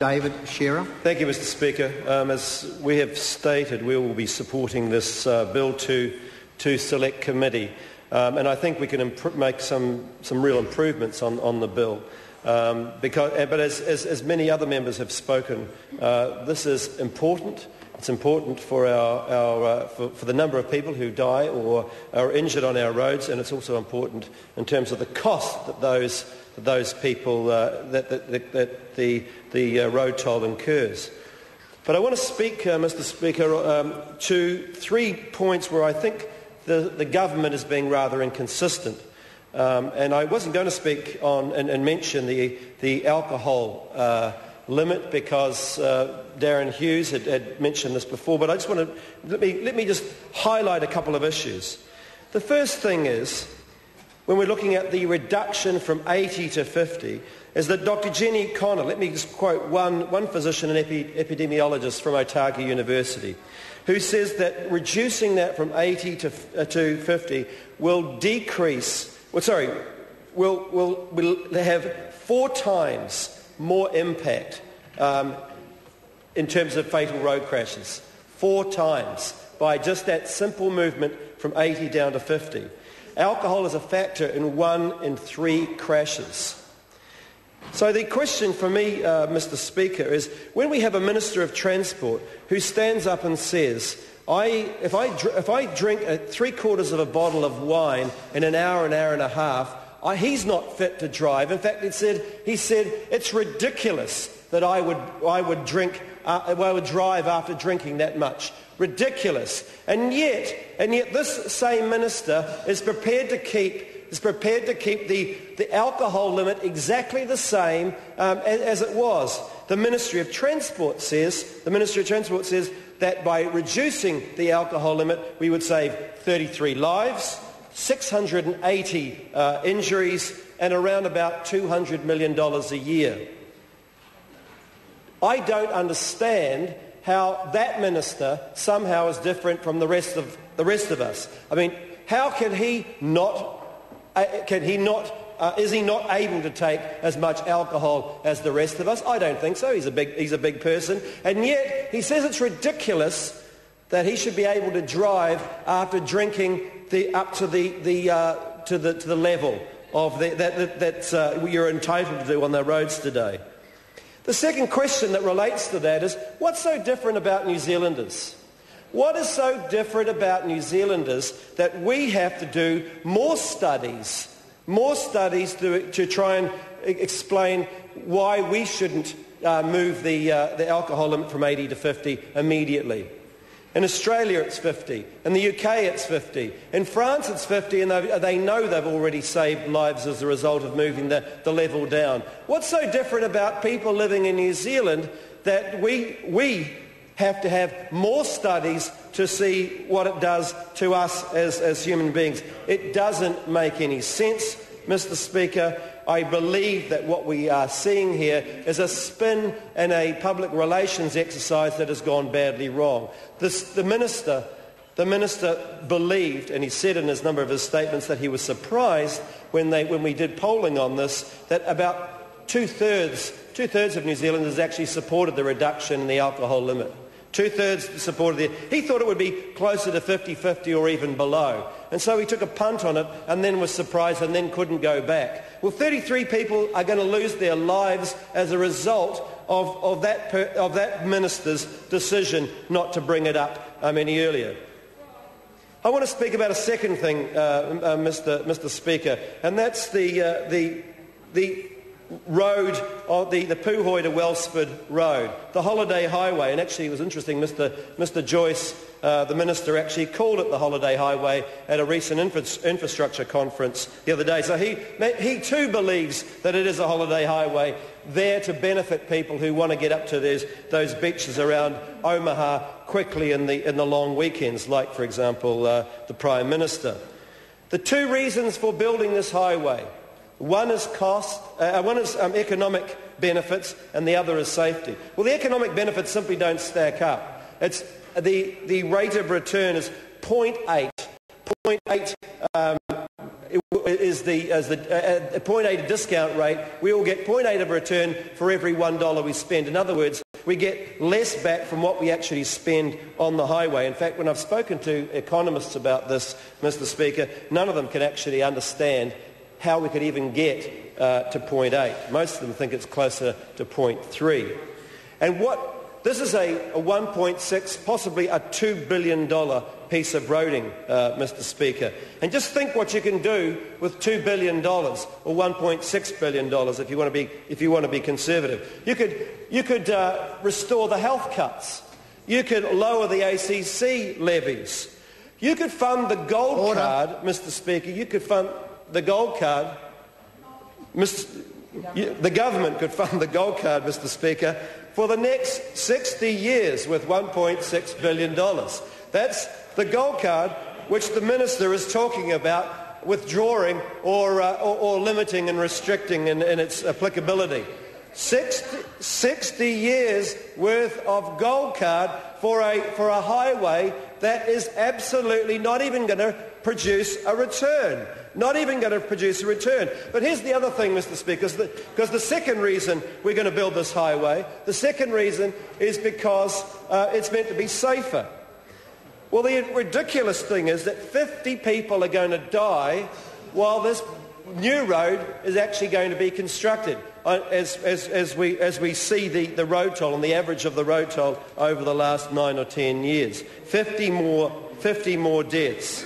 David Shearer. Thank you, Mr Speaker. As we have stated, we will be supporting this bill to select committee, and I think we can make some real improvements on the bill. But as many other members have spoken, this is important. It's important for for the number of people who die or are injured on our roads, and it's also important in terms of the cost that those people that the road toll incurs. But I want to speak, Mr Speaker, to 3 points where I think the government is being rather inconsistent. And I wasn't going to speak on and mention the alcohol limit because Darren Hughes had mentioned this before, but I just want to let me just highlight a couple of issues. The first thing is, when we're looking at the reduction from 80 to 50, is that Dr. Jenny Connor, let me just quote one physician and epidemiologist from Otago University, who says that reducing that from 80 to 50 will have 4 times more impact in terms of fatal road crashes. 4 times by just that simple movement from 80 down to 50. Alcohol is a factor in 1 in 3 crashes. So the question for me, Mr Speaker, is when we have a Minister of Transport who stands up and says, if I drink 3/4 of a bottle of wine in an hour and a half, he's not fit to drive. In fact, he said it's ridiculous that I would drive after drinking that much. Ridiculous. And yet this same minister is prepared to keep the alcohol limit exactly the same as it was. The Ministry of Transport says that by reducing the alcohol limit, we would save 33 lives, 680 injuries, and around about $200 million a year. I don't understand how that minister somehow is different from the rest of us. I mean, how can he not? Is he not able to take as much alcohol as the rest of us? I don't think so. He's a big person, and yet he says it's ridiculous that he should be able to drive after drinking up to the level of that you're entitled to do on the roads today. The second question that relates to that is, what's so different about New Zealanders? What is so different about New Zealanders that we have to do more studies to try and explain why we shouldn't move the alcohol limit from 80 to 50 immediately? In Australia it's 50, in the UK it's 50, in France it's 50, and they know they've already saved lives as a result of moving the level down. What's so different about people living in New Zealand that we have to have more studies to see what it does to us as human beings? It doesn't make any sense, Mr Speaker. I believe that what we are seeing here is a spin and a public relations exercise that has gone badly wrong. The minister believed, and he said in a number of his statements that he was surprised when we did polling on this, that about two-thirds of New Zealanders actually supported the reduction in the alcohol limit. Two-thirds supported it. He thought it would be closer to 50-50 or even below. And so he took a punt on it and then was surprised and then couldn't go back. Well, 33 people are going to lose their lives as a result of that minister's decision not to bring it up any earlier. I want to speak about a second thing, Mr Speaker, and that's the road, the Puhoi to Wellsford road, the Holiday Highway. And actually it was interesting, Mr Joyce, the minister, actually called it the Holiday Highway at a recent infrastructure conference the other day. So he too believes that it is a holiday highway there to benefit people who want to get up to those beaches around Omaha quickly in the long weekends, like, for example, the Prime Minister. The 2 reasons for building this highway: one is cost, one is economic benefits, and the other is safety. Well, the economic benefits simply don't stack up. It's the rate of return is 0.8 is the 0.8 discount rate, we will get 0.8 of a return for every $1 we spend. In other words, we get less back from what we actually spend on the highway. In fact, when I've spoken to economists about this, Mr. Speaker, none of them can actually understand how we could even get to 0.8. Most of them think it's closer to 0.3. And this is a 1.6, possibly a $2 billion piece of roading, Mr. Speaker. And just think what you can do with $2 billion or $1.6 billion if you want to be conservative. You could restore the health cuts. You could lower the ACC levies. You could fund the gold card, Mr. Speaker. You could fund the gold card. The government could fund the gold card, Mr. Speaker, for the next 60 years with $1.6 billion. That's the gold card which the Minister is talking about withdrawing or limiting and restricting in its applicability. 60 years worth of gold card for a highway that is absolutely not even going to produce a return. Not even going to produce a return. But here's the other thing, Mr. Speaker, because the second reason we're going to build this highway, the second reason is because it's meant to be safer. Well, the ridiculous thing is that 50 people are going to die while this new road is actually going to be constructed, as we see the road toll and the average of the road toll over the last 9 or 10 years. 50 more deaths.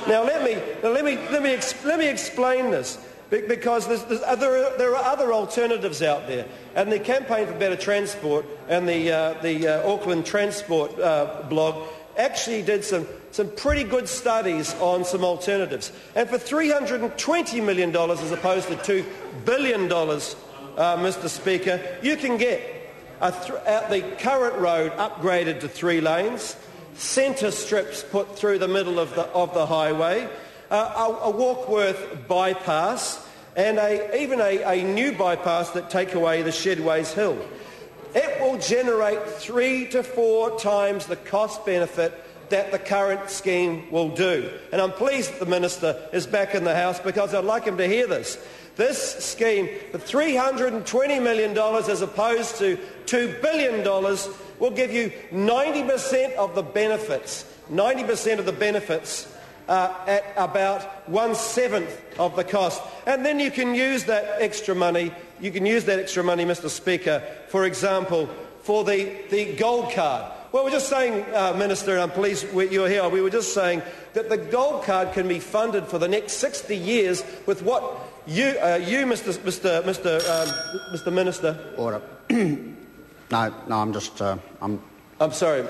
Now let me explain this, because there are other alternatives out there, and the Campaign for Better Transport and the Auckland Transport blog actually did some pretty good studies on some alternatives. And for $320 million as opposed to $2 billion, Mr. Speaker, you can get the current road upgraded to 3 lanes, centre strips put through the middle of the highway, a Warkworth bypass, and even a new bypass that take away the Shedways Hill. It will generate 3 to 4 times the cost benefit that the current scheme will do. And I'm pleased that the Minister is back in the House, because I'd like him to hear this. This scheme, the $320 million as opposed to $2 billion, will give you 90% of the benefits, at about 1/7 of the cost. And then you can use that extra money, Mr. Speaker, for example, for the gold card. Well, we're just saying, Minister, and I'm pleased you're here, we were just saying that the gold card can be funded for the next 60 years with what Mr. Minister... Order. No, I'm sorry.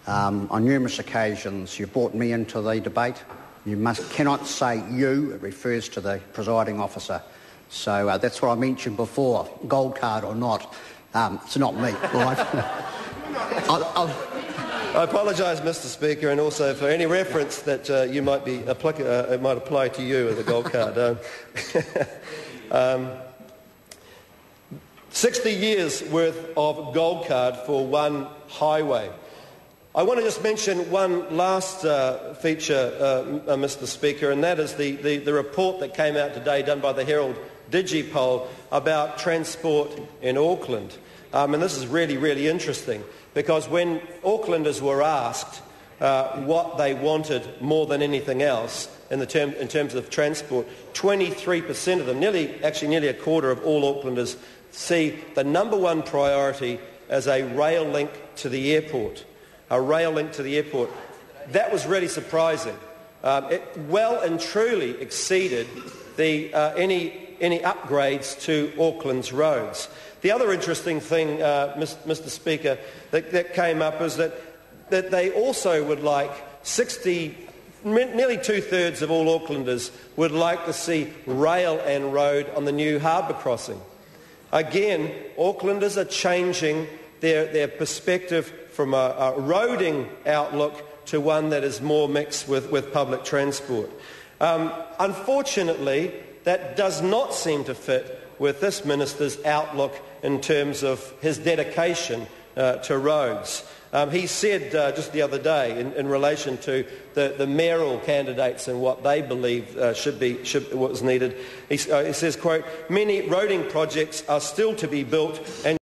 On numerous occasions, you brought me into the debate. You cannot say you. It refers to the presiding officer. So that's what I mentioned before, gold card or not. It's not me, right? I apologise, Mr. Speaker, and also for any reference that you might be it might apply to you as a gold card. 60 years worth of gold card for one highway. I want to just mention one last feature, Mr. Speaker, and that is the report that came out today, done by the Herald Digipol, about transport in Auckland. And this is really, really interesting, because when Aucklanders were asked what they wanted more than anything else in terms of transport, 23% of them, nearly a quarter of all Aucklanders, see the number one priority as a rail link to the airport. A rail link to the airport. That was really surprising. It well and truly exceeded any upgrades to Auckland's roads. The other interesting thing, Mr. Speaker, that came up is that they also would like nearly 2/3 of all Aucklanders would like to see rail and road on the new harbour crossing. Again, Aucklanders are changing their perspective from a roading outlook to one that is more mixed with public transport. Unfortunately, that does not seem to fit with this Minister's outlook in terms of his dedication to roads. He said just the other day in relation to the mayoral candidates and what they believe what was needed, he says, quote, "Many roading projects are still to be built and